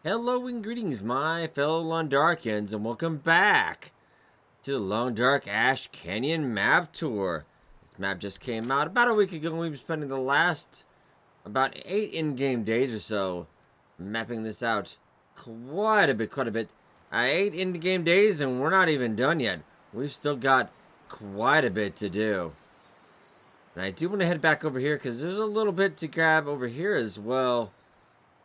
Hello and greetings, my fellow Longdarkians, and welcome back to the Long Dark Ash Canyon map tour. This map just came out about a week ago, and we've been spending the last about 8 in-game days or so mapping this out quite a bit. 8 in-game days, and we're not even done yet. We've still got quite a bit to do. And I do want to head back over here because there's a little bit to grab over here as well.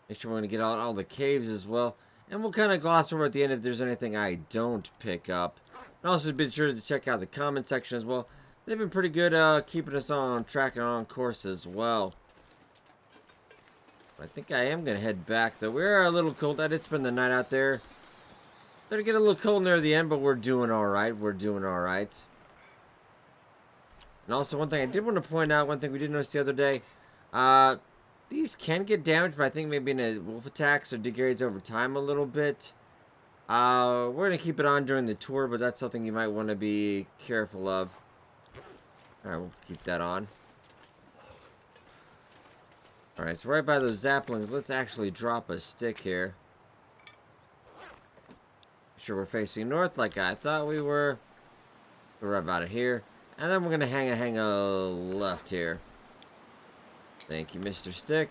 Make sure we're going to get all the caves as well. And we'll kind of gloss over at the end if there's anything I don't pick up. And also be sure to check out the comment section as well. They've been pretty good keeping us on track and on course as well. I think I am going to head back though. We're a little cold. I did spend the night out there. Started getting a little cold near the end, but we're doing alright. We're doing alright. And also one thing I did want to point out, one thing we did notice the other day. These can get damaged, but I think maybe in a wolf attacks or degrades over time a little bit. We're going to keep it on during the tour, but that's something you might want to be careful of. Alright, we'll keep that on. Alright, so right by those zaplings, let's actually drop a stick here. Make sure we're facing north like I thought we were. We're right about it here. And then we're going to hang a left here. Thank you, Mr. Stick.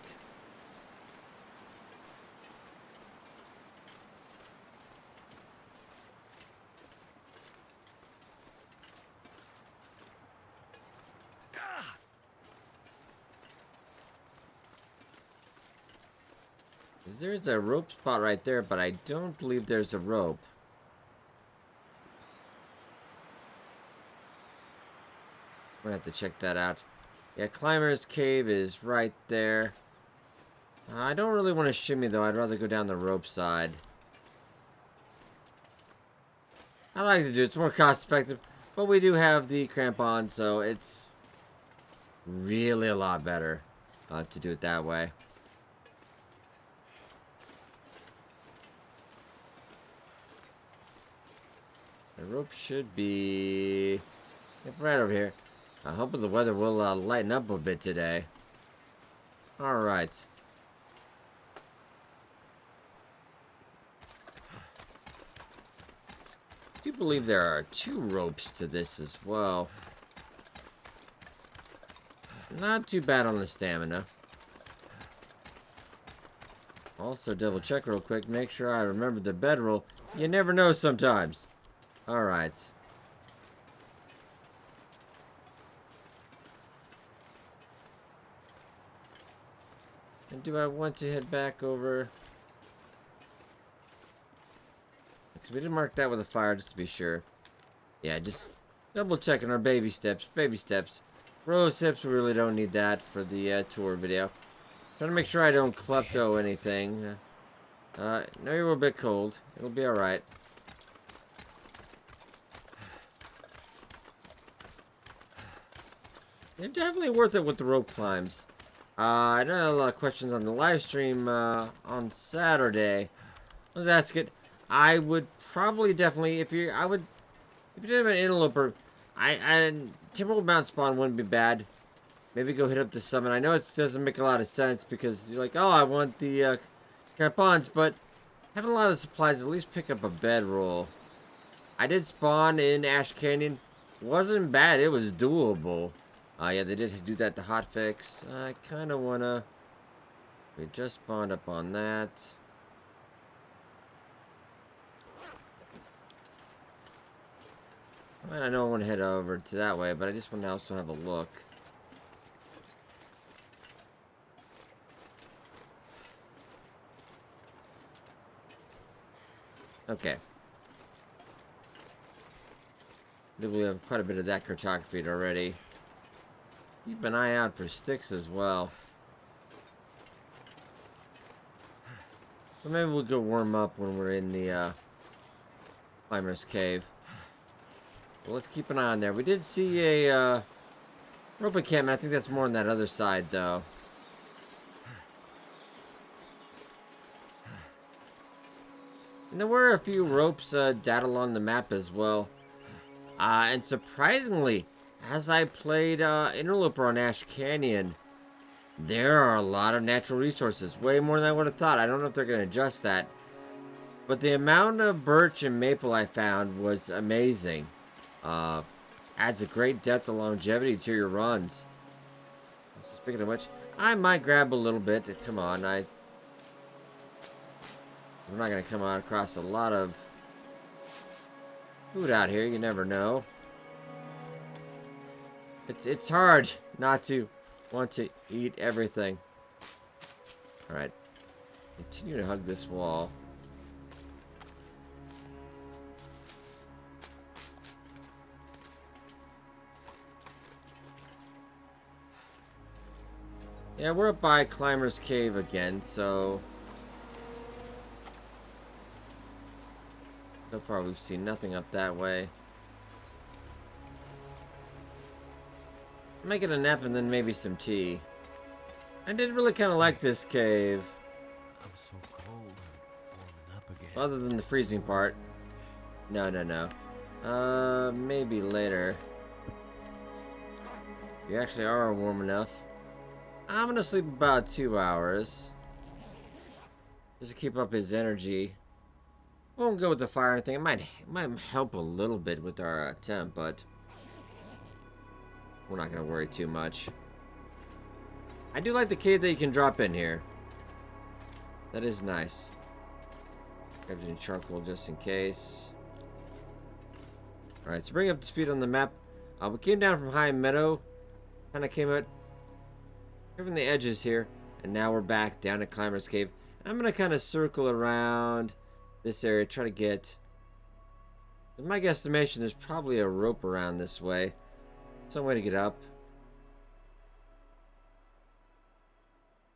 There's a rope spot right there, but I don't believe there's a rope. We're gonna have to check that out. Yeah, Climber's Cave is right there. I don't really want to shimmy though. I'd rather go down the rope side. I like to do it. It's more cost effective. But we do have the crampon, so it's really a lot better to do it that way. The rope should be right over here. I'm hoping the weather will lighten up a bit today. Alright. I do believe there are 2 ropes to this as well. Not too bad on the stamina. Also double check real quick. Make sure I remember the bedroll. You never know sometimes. Alright. And do I want to head back over? Because we didn't mark that with a fire just to be sure. Yeah, just double checking our baby steps. Baby steps. Rose hips, we really don't need that for the tour video. Trying to make sure I don't klepto anything. No, you're a bit cold. It'll be alright. They're definitely worth it with the rope climbs. I know a lot of questions on the live stream on Saturday. I was asking, I would probably definitely, if you didn't have an interloper, Timberwolf Mount spawn wouldn't be bad. Maybe go hit up the summit. I know it doesn't make a lot of sense because you're like, oh, I want the crampons, but having a lot of supplies, at least pick up a bedroll. I did spawn in Ash Canyon. Wasn't bad. It was doable. Yeah, they did do that to hotfix. I kind of want to... We just spawned up on that. I know I want to head over to that way, but I just want to also have a look. Okay. I think we have quite a bit of that cartography already. Keep an eye out for sticks as well. So maybe we'll go warm up when we're in the Climber's Cave. Well, let's keep an eye on there. We did see a rope encampment. I think that's more on that other side, though. And there were a few ropes dotted along the map as well. And surprisingly, as I played Interloper on Ash Canyon, there are a lot of natural resources. Way more than I would have thought. I don't know if they're going to adjust that. But the amount of birch and maple I found was amazing. Adds a great depth and longevity to your runs. So speaking of which, I might grab a little bit. Come on, we're not gonna come out across a lot of food out here. You never know. It's hard not to want to eat everything. All right, continue to hug this wall. Yeah, we're up by Climber's Cave again, so far we've seen nothing up that way. Making a nap and then maybe some tea. I did really kind of like this cave. I'm so cold and warming up again. Other than the freezing part. No. Maybe later. You actually are warm enough. I'm gonna sleep about 2 hours. Just to keep up his energy. Won't go with the fire thing. It might help a little bit with our temp, but we're not gonna worry too much. I do like the cave that you can drop in here. That is nice. Grab some charcoal just in case. Alright, so bring up the speed on the map. We came down from High Meadow. Kind of came out from the edges here. And now we're back down at Climber's Cave. I'm going to kind of circle around this area. Try to get... In my guesstimation, there's probably a rope around this way. Some way to get up.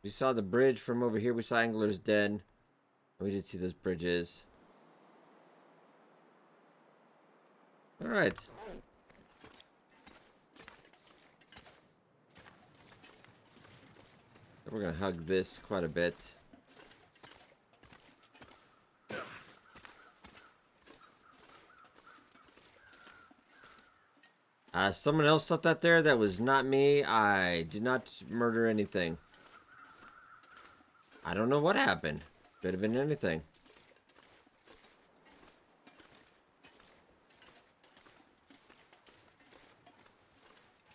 We saw the bridge from over here. We saw Angler's Den. We did see those bridges. Alright. We're going to hug this quite a bit. Someone else slept out there. That was not me. I did not murder anything. I don't know what happened. Could have been anything.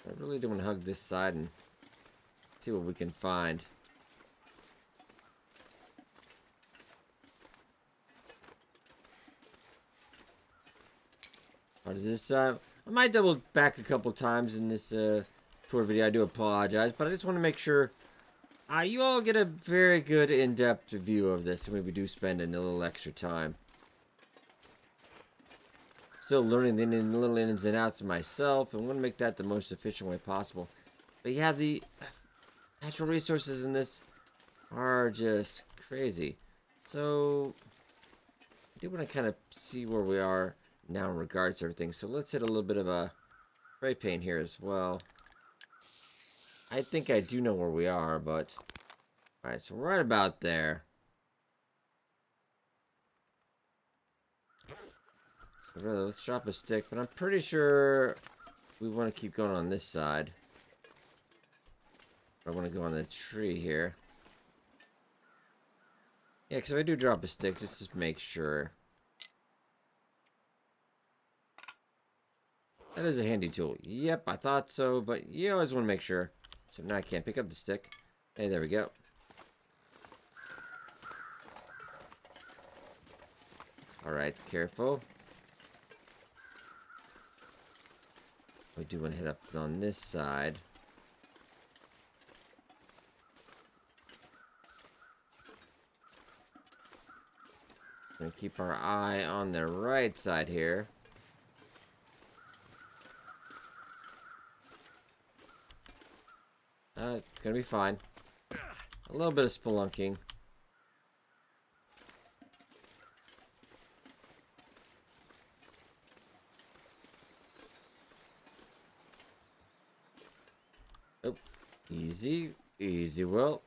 I really do want to hug this side and see what we can find. What is this? I might double back a couple times in this tour video. I do apologize, but I just want to make sure you all get a very good in-depth view of this, and we do spend a little extra time. Still learning the little ins and outs of myself, and want to make that the most efficient way possible. But yeah, the natural resources in this are just crazy. So I do want to kind of see where we are now in regards to everything. So let's hit a little bit of a spray paint here as well. I think I do know where we are, but... Alright, so we're right about there. So really, let's drop a stick, but I'm pretty sure we want to keep going on this side. I want to go on the tree here. Yeah, because if I do drop a stick, just to make sure. That is a handy tool. Yep, I thought so, but you always want to make sure. So now I can't pick up the stick. Hey, there we go. Alright, careful. We do want to hit up on this side. We're going to keep our eye on the right side here. It's going to be fine. A little bit of spelunking. Oh, easy, easy, Will.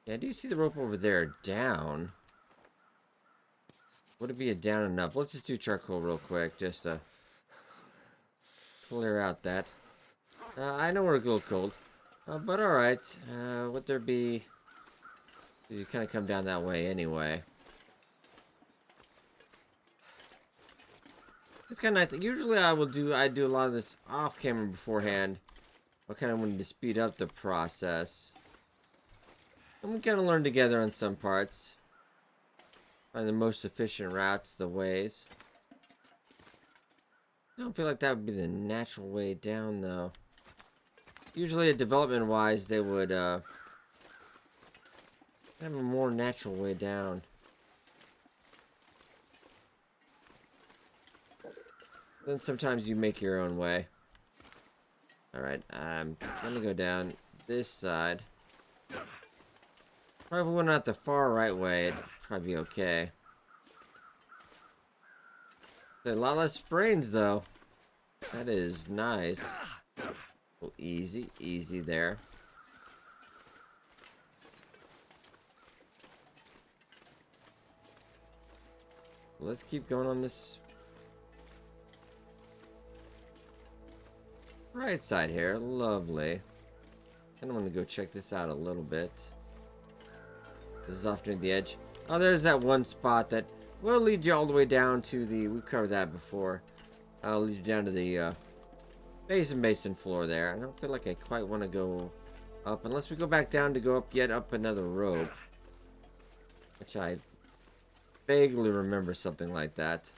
Yeah, do you see the rope over there down? Would it be a down and up? Let's just do charcoal real quick, just to clear out that. I know we're a little cold. But alright. Would there be... You kind of come down that way anyway. It's kind of nice. Usually I do a lot of this off camera beforehand. I kind of wanted to speed up the process. And we kind of learn together on some parts. Find the most efficient routes, the ways. I don't feel like that would be the natural way down, though. Usually, development-wise, they would have a more natural way down. Then sometimes you make your own way. Alright, I'm gonna go down this side. Probably went out the far right way, it'd probably be okay. A lot less sprains, though. That is nice. Oh, easy, easy there. Let's keep going on this right side here. Lovely. Kind of want to go check this out a little bit. This is off near the edge. Oh, there's that one spot that will lead you all the way down to the... We've covered that before. I'll lead you down to the basin floor there. I don't feel like I quite want to go up unless we go back down to go up yet up another rope. Which I vaguely remember something like that.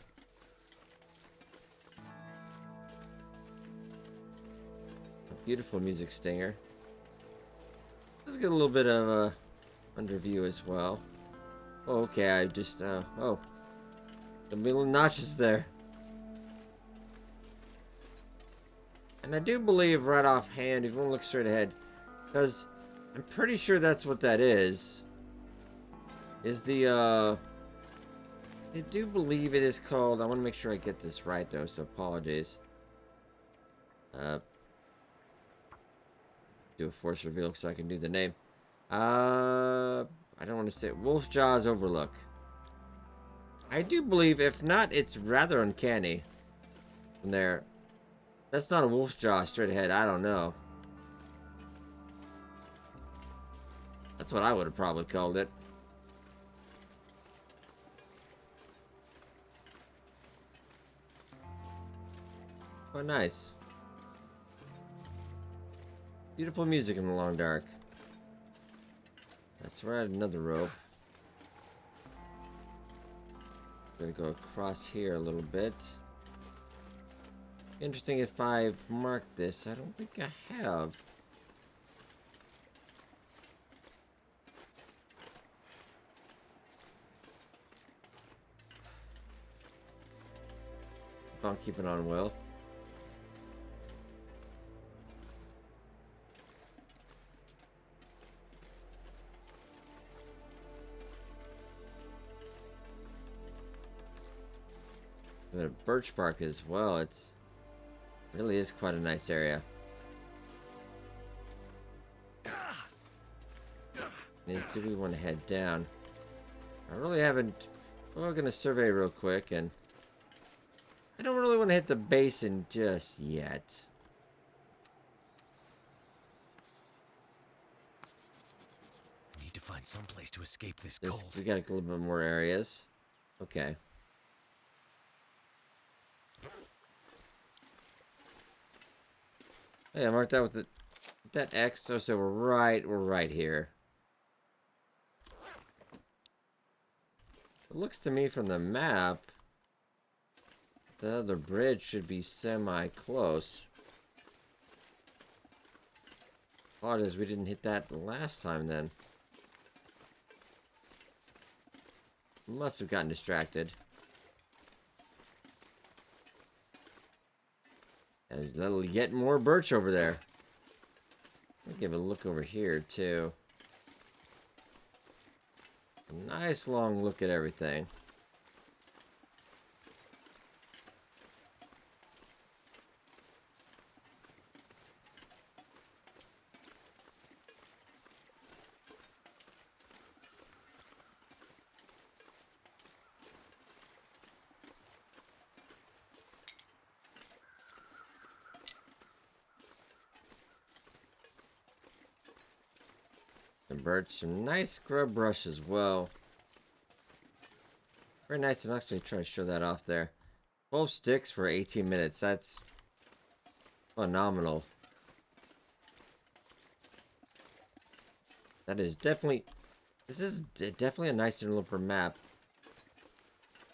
A beautiful music stinger. Let's get a little bit of a underview as well. Oh, okay, I just, oh. Gonna be a little nauseous there. And I do believe right offhand, if you want to look straight ahead, because I'm pretty sure that's what that is the, I do believe it is called, I want to make sure I get this right though, so apologies. Do a force reveal so I can do the name. I don't want to say it. Wolfjaw's Overlook. I do believe, if not, it's rather uncanny. From there. That's not a wolf's jaw straight ahead. I don't know. That's what I would have probably called it. Oh, nice. Beautiful music in the long dark. That's right, another rope. Gonna go across here a little bit. Interesting if I've marked this. I don't think I have. I'll keep it on Will. And a birch bark as well. It's really is quite a nice area. Do we want to head down? I really haven't. We're gonna survey real quick, and I don't really want to hit the basin just yet. Need to find some place to escape this cold. We got a little bit more areas. Okay. Hey, I marked that with that X. So we're right here. It looks to me from the map, the other bridge should be semi-close. Apologies, we didn't hit that the last time then. Must have gotten distracted. There's a little yet more birch over there. I'll give a look over here too. A nice long look at everything. Some birch, some nice scrub brush as well. Very nice. I'm actually trying to show that off there. 12 sticks for 18 minutes. That's phenomenal. That is definitely... This is definitely a nice interloper map.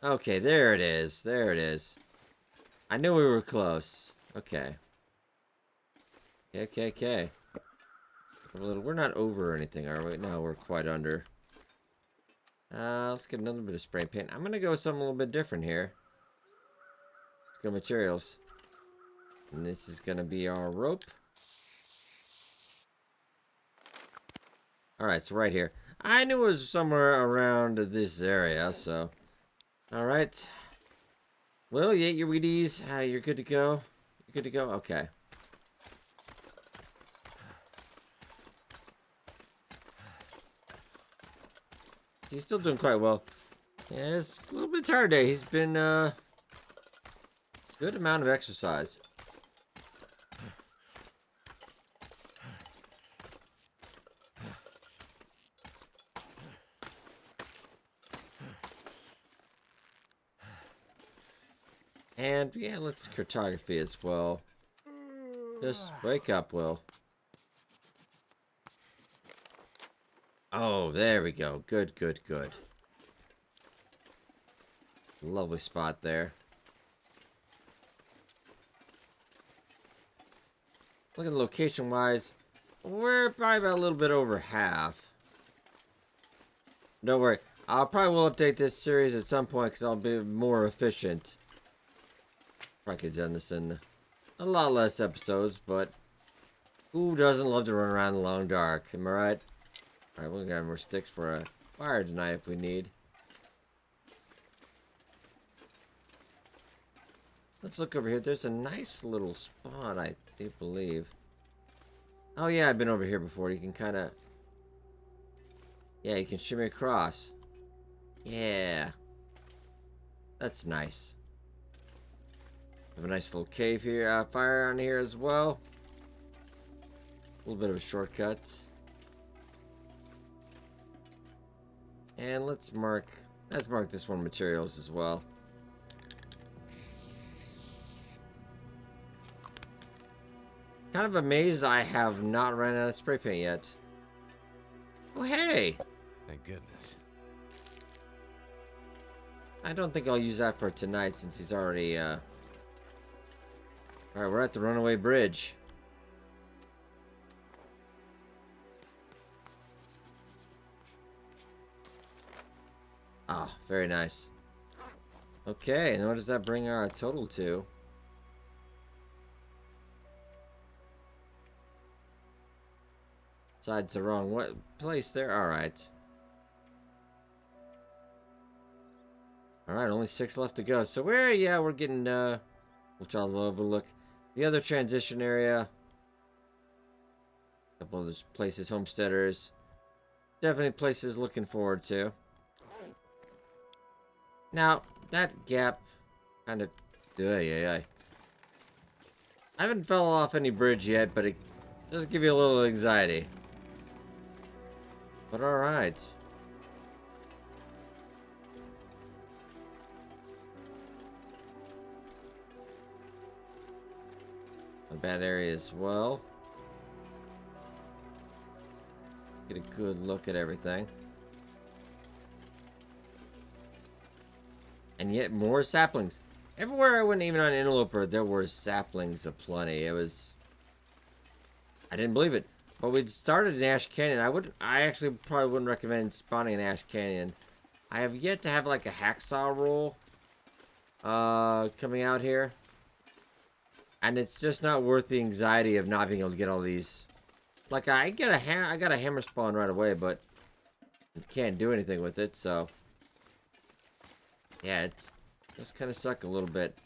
Okay, there it is. There it is. I knew we were close. Okay. Okay. We're not over or anything, are we? No, we're quite under. Let's get another bit of spray paint. I'm gonna go with something a little bit different here. Let's go materials. And this is gonna be our rope. Alright, so right here. I knew it was somewhere around this area, so. Alright. Well, you ate your Wheaties. You're good to go? You're good to go? Okay. He's still doing quite well. Yeah, it's a little bit tired day. He's been, good amount of exercise. And, yeah, let's cartography as well. Just wake up, Will. Oh, there we go. Good. Lovely spot there. Looking location-wise, we're probably about a little bit over half. Don't worry. I'll probably will update this series at some point because I'll be more efficient. Probably could have done this in a lot less episodes, but who doesn't love to run around the long dark? Am I right? Alright, we're gonna have more sticks for a fire tonight if we need. Let's look over here. There's a nice little spot, I do believe. Oh yeah, I've been over here before. You can kind of... Yeah, you can shimmy across. Yeah. That's nice. Have a nice little cave here. Fire on here as well. A little bit of a shortcut. And let's mark this one materials as well. Kind of amazed I have not run out of spray paint yet. Oh hey! Thank goodness. I don't think I'll use that for tonight since he's already Alright, we're at the runaway bridge. Ah, very nice. Okay, and what does that bring our total to? Besides the wrong place there. Alright. Alright, only 6 left to go. So we're getting, which I'll overlook. The other transition area. A couple of those places, Homesteaders. Definitely places looking forward to. Now, that gap kind of... I haven't fell off any bridge yet, but it does give you a little anxiety. But alright. A bad area as well. Get a good look at everything. And yet more saplings. Everywhere I went, even on Interloper, there were saplings aplenty. It was... I didn't believe it. But we'd started in Ash Canyon. I actually probably wouldn't recommend spawning in Ash Canyon. I have yet to have like a hacksaw roll coming out here. And it's just not worth the anxiety of not being able to get all these. Like I got a hammer spawn right away, but can't do anything with it, so yeah, it's just kind of suck a little bit.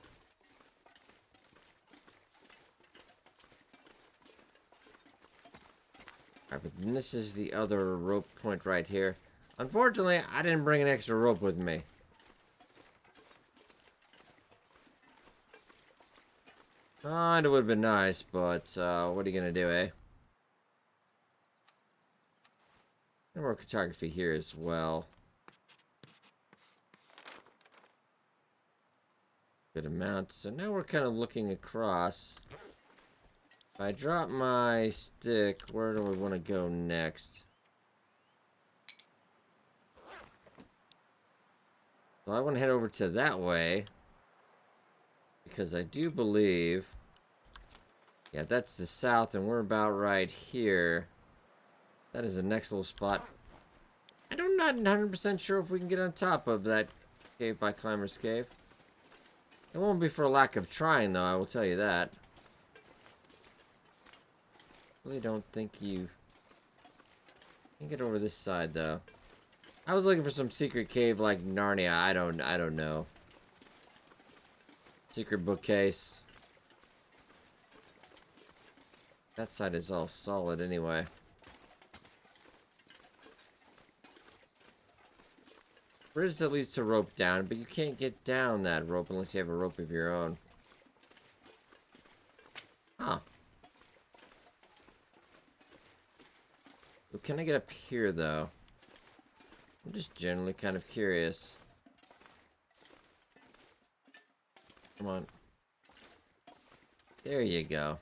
Alright, but then this is the other rope point right here. Unfortunately, I didn't bring an extra rope with me. It would have been nice, but what are you gonna do, eh? And more cartography here as well. Good amount. So now we're kind of looking across. If I drop my stick, where do we want to go next? So I want to head over to that way. Because I do believe... Yeah, that's the south, and we're about right here. That is the next little spot. I'm not 100% sure if we can get on top of that cave by Climber's Cave. It won't be for lack of trying, though, I will tell you that. Really don't think you can get over this side, though. I was looking for some secret cave like Narnia. I don't know. Secret bookcase. That side is all solid anyway. Bridge that leads to rope down, but you can't get down that rope unless you have a rope of your own. Huh. Well, can I get up here, though? I'm just generally kind of curious. Come on. There you go.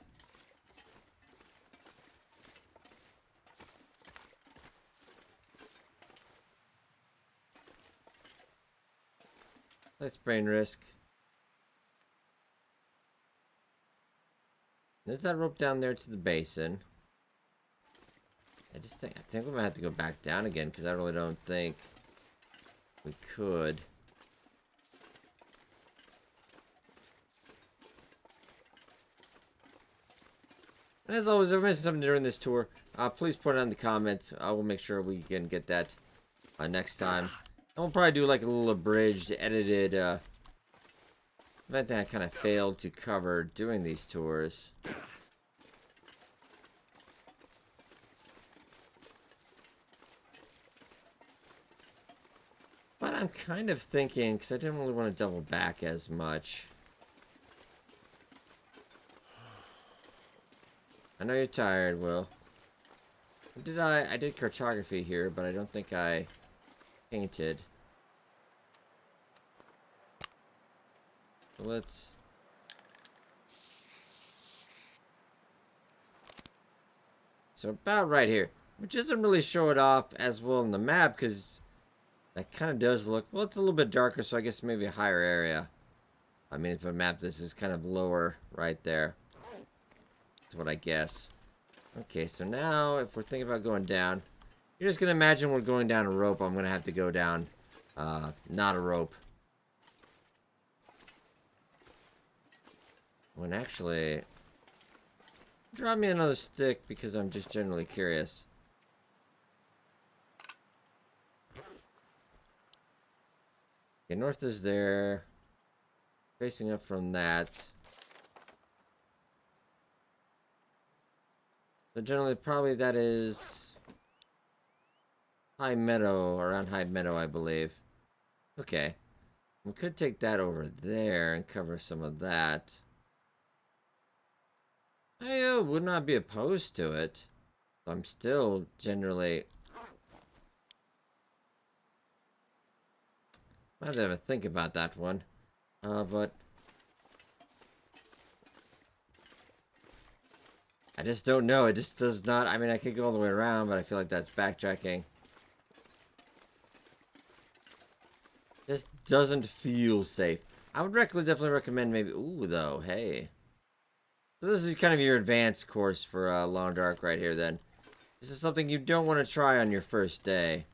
Let's brain risk. There's that rope down there to the basin. I think we're gonna have to go back down again because I really don't think we could. And as always, if I missed something during this tour, please put it in the comments. I will make sure we can get that next time. And we'll probably do like a little abridged, edited event that I kind of failed to cover doing these tours. But I'm kind of thinking, because I didn't really want to double back as much. I know you're tired, Will. I did cartography here, but I don't think I painted. So let's... So about right here. Which doesn't really show it off as well in the map, because that kind of does look... Well, it's a little bit darker, so I guess maybe a higher area. I mean, if I map this is kind of lower right there. That's what I guess. Okay, so now if we're thinking about going down, you're just going to imagine we're going down a rope. I'm going to have to go down not a rope. When actually, drop me another stick because I'm just generally curious. Okay, north is there. Facing up from that. So generally, probably that is High Meadow, around High Meadow, I believe. Okay. We could take that over there and cover some of that. I would not be opposed to it. I'm still generally... I have to have a think about that one. But... I just don't know. It just does not... I mean, I could go all the way around, but I feel like that's backtracking. Just doesn't feel safe. I would definitely recommend maybe... Ooh, though. Hey. So this is kind of your advanced course for Long Dark right here, then. This is something you don't want to try on your first day.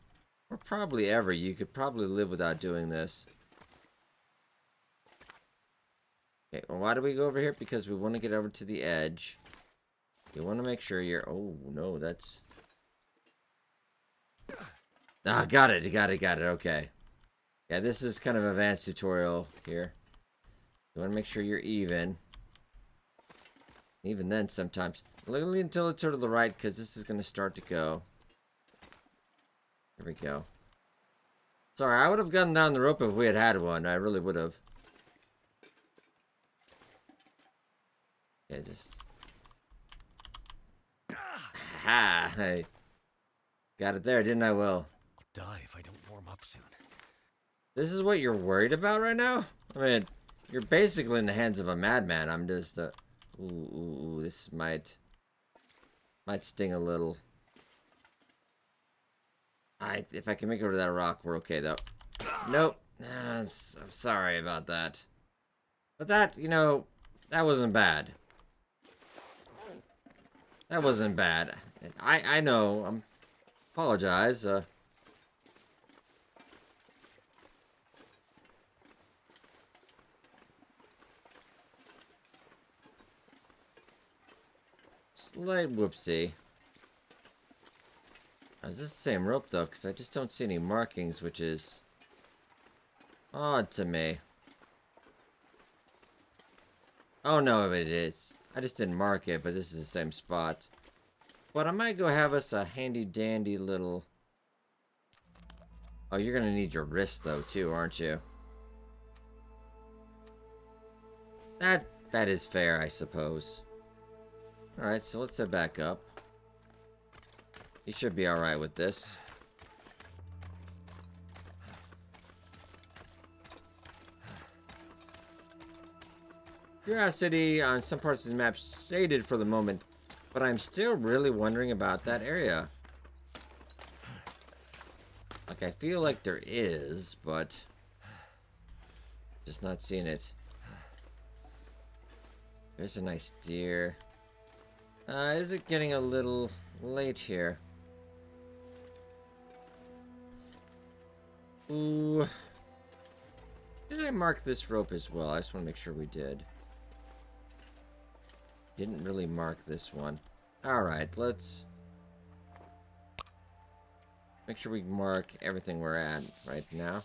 Or probably ever. You could probably live without doing this. Okay, well, why do we go over here? Because we want to get over to the edge. You want to make sure you're... Oh, no, that's... Ah, got it, okay. Yeah, this is kind of an advanced tutorial here. You want to make sure you're even. Even then, sometimes. Literally until it's to the right, because this is going to start to go. Here we go. Sorry, I would have gotten down the rope if we had had one. I really would have. Okay, just... Ha! Hey. Got it there, didn't I, Will? I'll die if I don't warm up soon. This is what you're worried about right now? I mean, you're basically in the hands of a madman. I'm just, ooh, this might sting a little. If I can make it over to that rock, we're okay, though. Nope. I'm sorry about that. But that, you know, that wasn't bad. That wasn't bad. I know. Apologize. Slight whoopsie. Is this the same rope, though? Because I just don't see any markings, which is odd to me. Oh, no, it is. I just didn't mark it, but this is the same spot. But I might go have us a handy-dandy little... Oh, you're going to need your wrist, though, too, aren't you? That is fair, I suppose. Alright, so let's head back up. You should be alright with this. Curiosity on some parts of the map shaded for the moment, but I'm still really wondering about that area. Like, I feel like there is, but just not seeing it. There's a nice deer. Is it getting a little late here? Ooh. Did I mark this rope as well? I just want to make sure we did. Didn't really mark this one. Alright, let's make sure we mark everything we're at right now.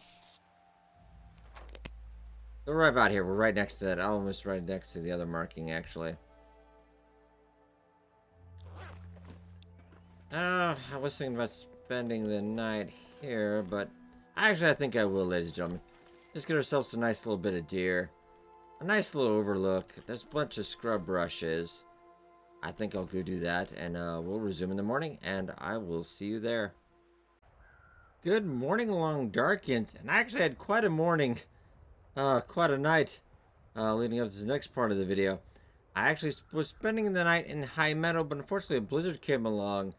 We're right about here. We're right next to that. Almost right next to the other marking, actually. I was thinking about spending the night here, but actually I think I will, ladies and gentlemen. Just get ourselves a nice little bit of deer. A nice little overlook. There's a bunch of scrub brushes. I think I'll go do that, and we'll resume in the morning, and I will see you there. Good morning, Long Darkened. And I actually had quite a morning, quite a night, leading up to this next part of the video. I actually was spending the night in High Meadow, but unfortunately a blizzard came along.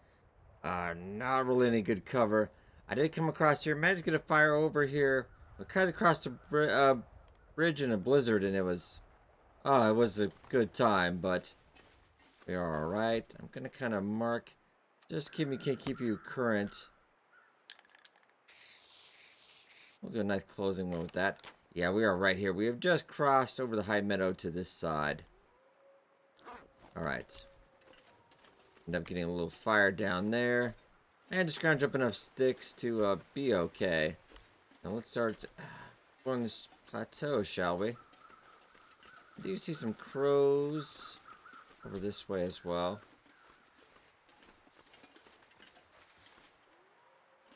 Not really any good cover. I did come across here, managed to get a fire over here. I tried to cross the bridge in a blizzard, and it was a good time, but we are alright. I'm gonna kind of mark, just can't keep you current. We'll do a nice closing one with that. Yeah, we are right here. We have just crossed over the High Meadow to this side. Alright. End up getting a little fire down there. And just scrounge up enough sticks to be okay. Now let's start on this plateau, shall we? I do see some crows over this way as well.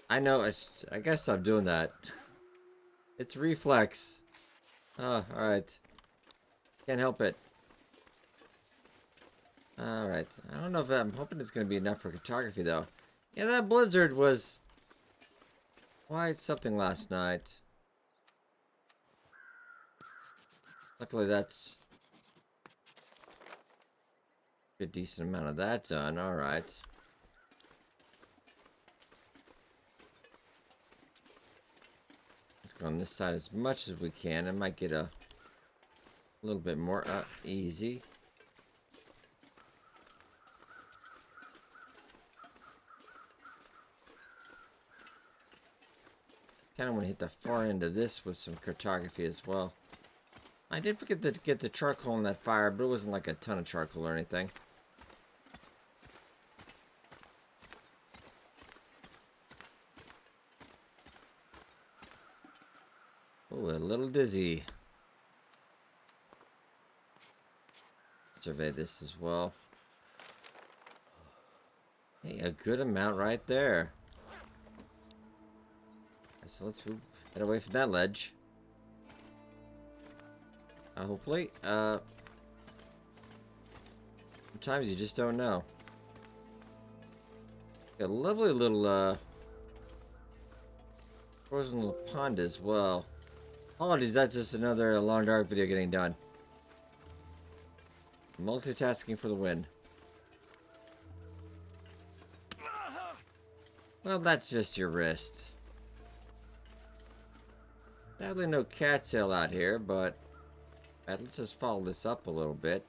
I know, I gotta stop doing that. It's reflex. Oh, alright. Can't help it. Alright. I don't know if I'm hoping it's going to be enough for photography, though. Yeah, that blizzard was quite something last night. Luckily, that's a decent amount of that done. Alright. Let's go on this side as much as we can. I might get a little bit more easy. Kind of want to hit the far end of this with some cartography as well. I did forget to get the charcoal in that fire, but it wasn't like a ton of charcoal or anything. Oh, a little dizzy. Survey this as well. Hey, a good amount right there. So let's head away from that ledge. Hopefully. Sometimes you just don't know. A lovely little frozen little pond as well. Apologies, that's just another Long Dark video getting done. Multitasking for the win. Well, that's just your wrist. Sadly, no cattail out here, but let's just follow this up a little bit.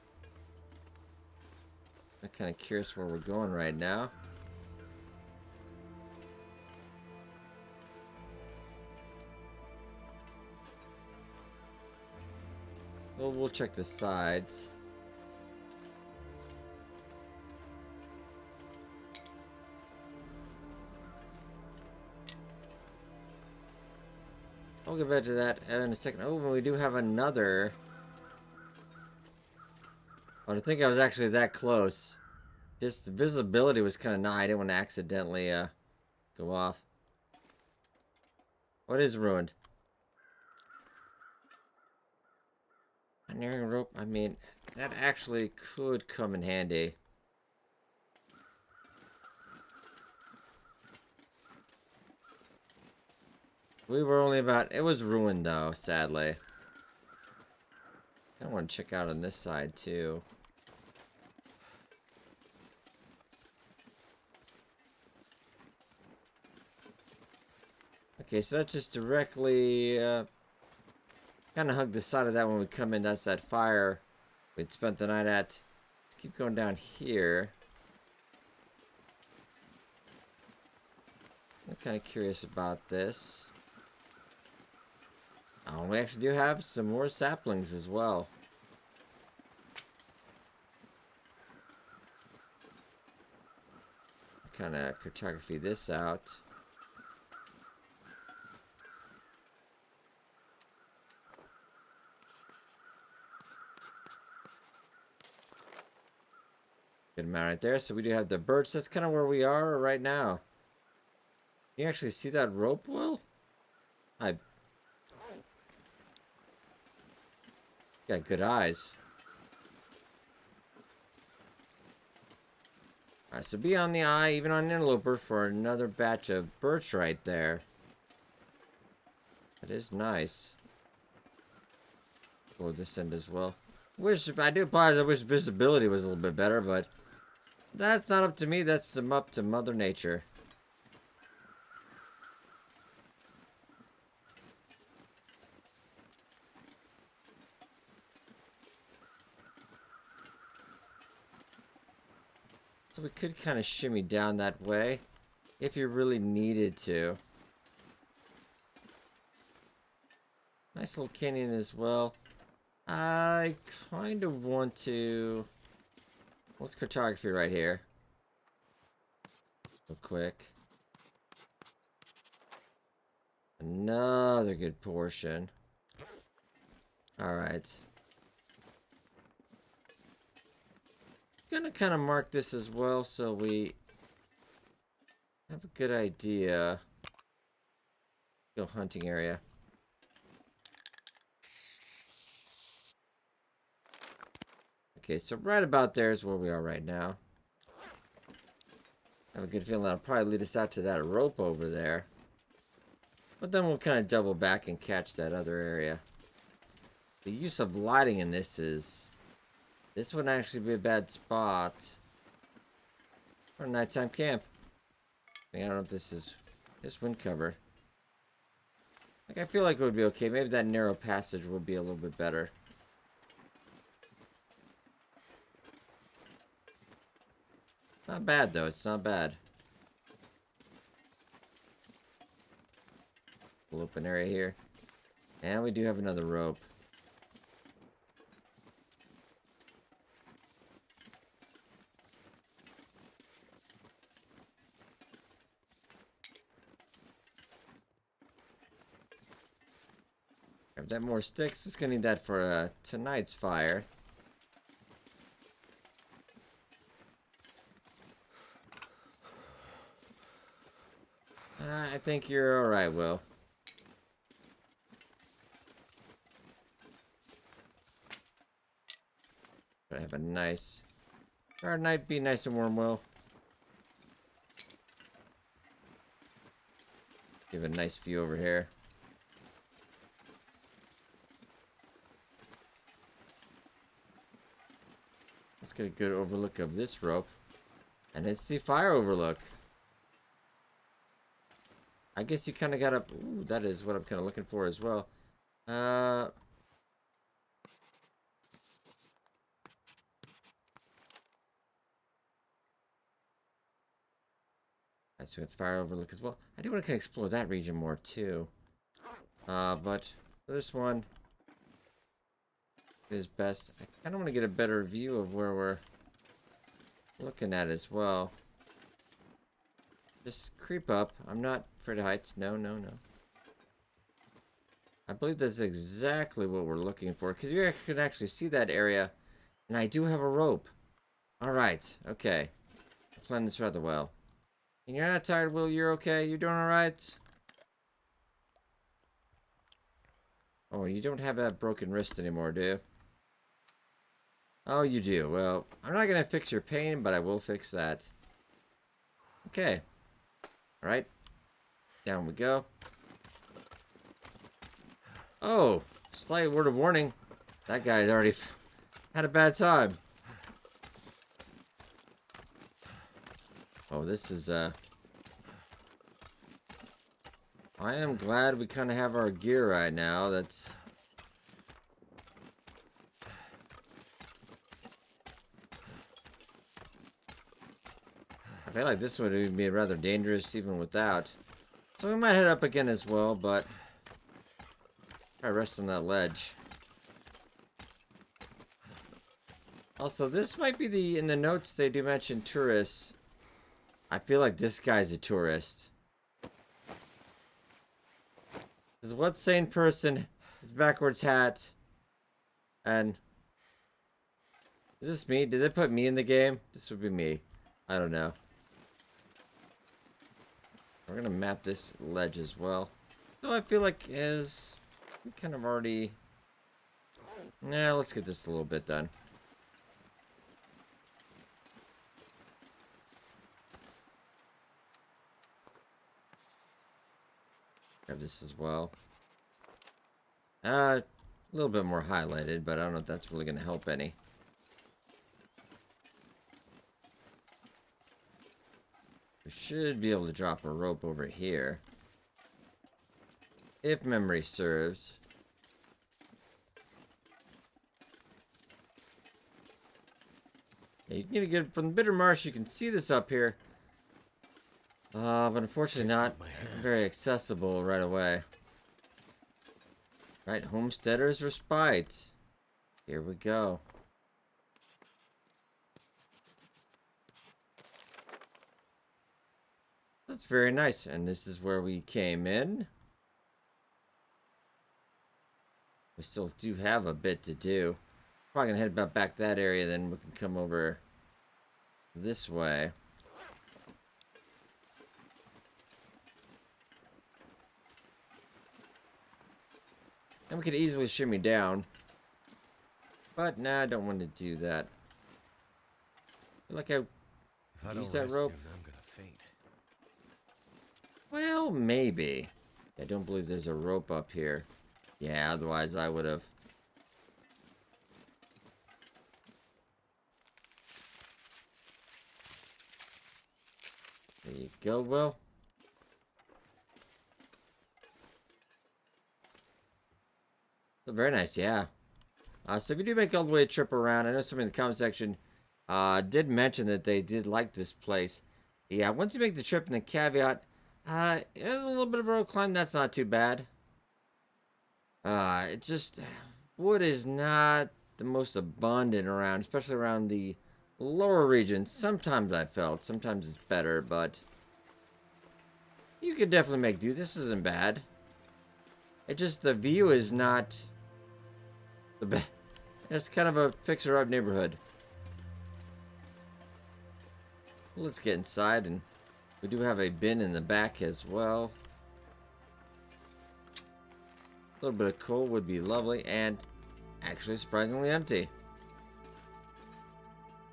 I'm kind of curious where we're going right now. Well, we'll check the sides. I'll get back to that in a second. Oh, we do have another. I think I was actually that close. Just the visibility was kind of nigh. I didn't want to accidentally go off. What is ruined? A nearing rope. I mean, that actually could come in handy. We were only about... It was ruined, though, sadly. I want to check out on this side, too. Okay, so that's just directly... kind of hug the side of that when we come in. That's that fire we'd spent the night at. Let's keep going down here. I'm kind of curious about this. Oh, we actually do have some more saplings as well. Kind of cartography this out. Good amount right there. So we do have the birch. That's kind of where we are right now. Can you actually see that rope well? I got good eyes. Alright, so be on the eye, even on an interloper, for another batch of birch right there. That is nice. Go this end as well. I do apologize, I wish visibility was a little bit better, but that's not up to me, that's up to Mother Nature. So we could kind of shimmy down that way if you really needed to. Nice little canyon as well. I kind of want to... What's cartography right here? Real quick. Another good portion. Alright. Gonna kind of mark this as well so we have a good idea. Go hunting area. Okay, so right about there is where we are right now. I have a good feeling that'll probably lead us out to that rope over there. But then we'll kind of double back and catch that other area. The use of lighting in this is... This wouldn't actually be a bad spot for a nighttime camp. I don't know if this is this wind cover. Like, I feel like it would be okay. Maybe that narrow passage would be a little bit better. Not bad though. It's not bad. Little open area here, and we do have another rope. Grab that more sticks. Just gonna need that for tonight's fire. I think you're alright, Will. But have a nice... Our night be nice and warm, Will. Give a nice view over here. Let's get a good overlook of this rope. And it's the fire overlook. I guess you kind of got up. Ooh, that is what I'm kind of looking for as well. I see it's fire overlook as well. I do want to kind of explore that region more too. But for this one is best. I kind of want to get a better view of where we're looking at as well. Just creep up. I'm not afraid of heights. No, no, no. I believe that's exactly what we're looking for, because you can actually see that area, and I do have a rope. Alright, okay. I planned this rather well. And you're not tired, Will? You're okay? You doing alright? Oh, you don't have that broken wrist anymore, do you? Oh, you do. Well, I'm not going to fix your pain, but I will fix that. Okay. Alright. Down we go. Oh, slight word of warning. That guy's already had a bad time. Oh, this is, I am glad we kind of have our gear right now. That's... I feel like this would be rather dangerous even without. So we might head up again as well, but... I rest on that ledge. Also, this might be the... In the notes, they do mention tourists. I feel like this guy's a tourist. Because what sane person is backwards hat? And... Is this me? Did they put me in the game? This would be me. I don't know. We're gonna map this ledge as well. So I feel like is... We kind of already... Nah, let's get this a little bit done. Grab this as well. A little bit more highlighted, but I don't know if that's really going to help any. We should be able to drop a rope over here. If memory serves. Yeah, you can get a good... From the Bitter Marsh, you can see this up here. But unfortunately not very accessible right away. Right, Homesteaders Respite. Here we go. That's very nice. And this is where we came in. We still do have a bit to do. Probably gonna head back that area, then we can come over this way. And we could easily shimmy down. But nah, I don't want to do that. I feel like I use that rope. Soon, I'm gonna faint. Well, maybe. I don't believe there's a rope up here. Yeah, otherwise I would have. There you go, Will. Very nice, yeah. So if you do make all the way a trip around, I know somebody in the comment section did mention that they did like this place. Yeah, once you make the trip, and the caveat, it's a little bit of a road climb. That's not too bad. It's just, wood is not the most abundant around, especially around the lower regions. Sometimes I felt, sometimes it's better, but you could definitely make do. This isn't bad. It just, the view is not the best. It's kind of a fixer-up neighborhood. Let's get inside, and we do have a bin in the back as well. A little bit of coal would be lovely, and actually surprisingly empty.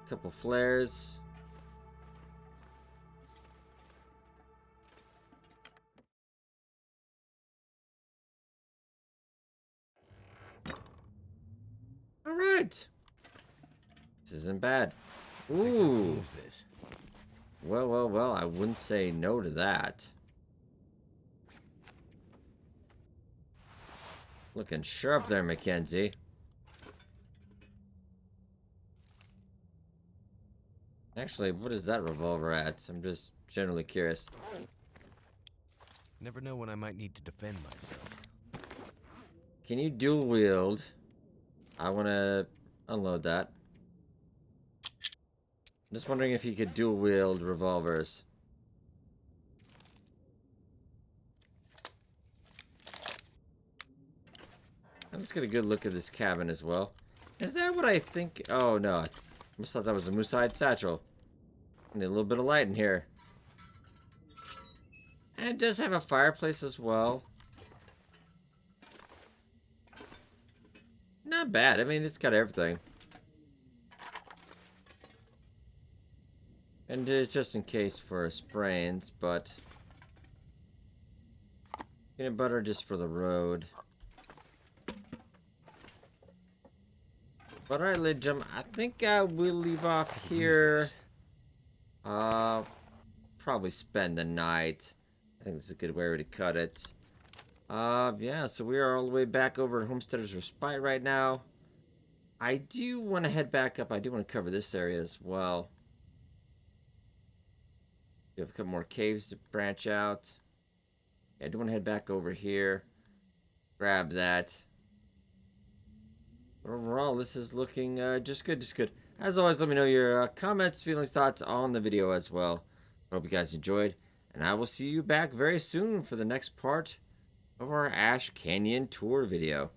A couple flares. All right. This isn't bad. I could Ooh. use this. Well, well, well. I wouldn't say no to that. Looking sharp there, Mackenzie. Actually, what is that revolver at? I'm just generally curious. Never know when I might need to defend myself. Can you dual wield? I want to unload that. I'm just wondering if you could dual wield revolvers. And let's get a good look at this cabin as well. Is that what I think? Oh no, I almost thought that was a moose-hide satchel. I need a little bit of light in here. And it does have a fireplace as well. Not bad. I mean, it's got everything. And just in case for sprains, but peanut butter just for the road. But alright, ladies and gentlemen, I think we'll leave off here. Probably spend the night. I think this is a good way to cut it. Yeah, so we are all the way back over at Homesteaders Respite right now. I do want to head back up. I do want to cover this area as well. We have a couple more caves to branch out. Yeah, I do want to head back over here. Grab that. But overall, this is looking just good, just good. As always, let me know your comments, feelings, thoughts on the video as well. I hope you guys enjoyed. And I will see you back very soon for the next part of our Ash Canyon tour video.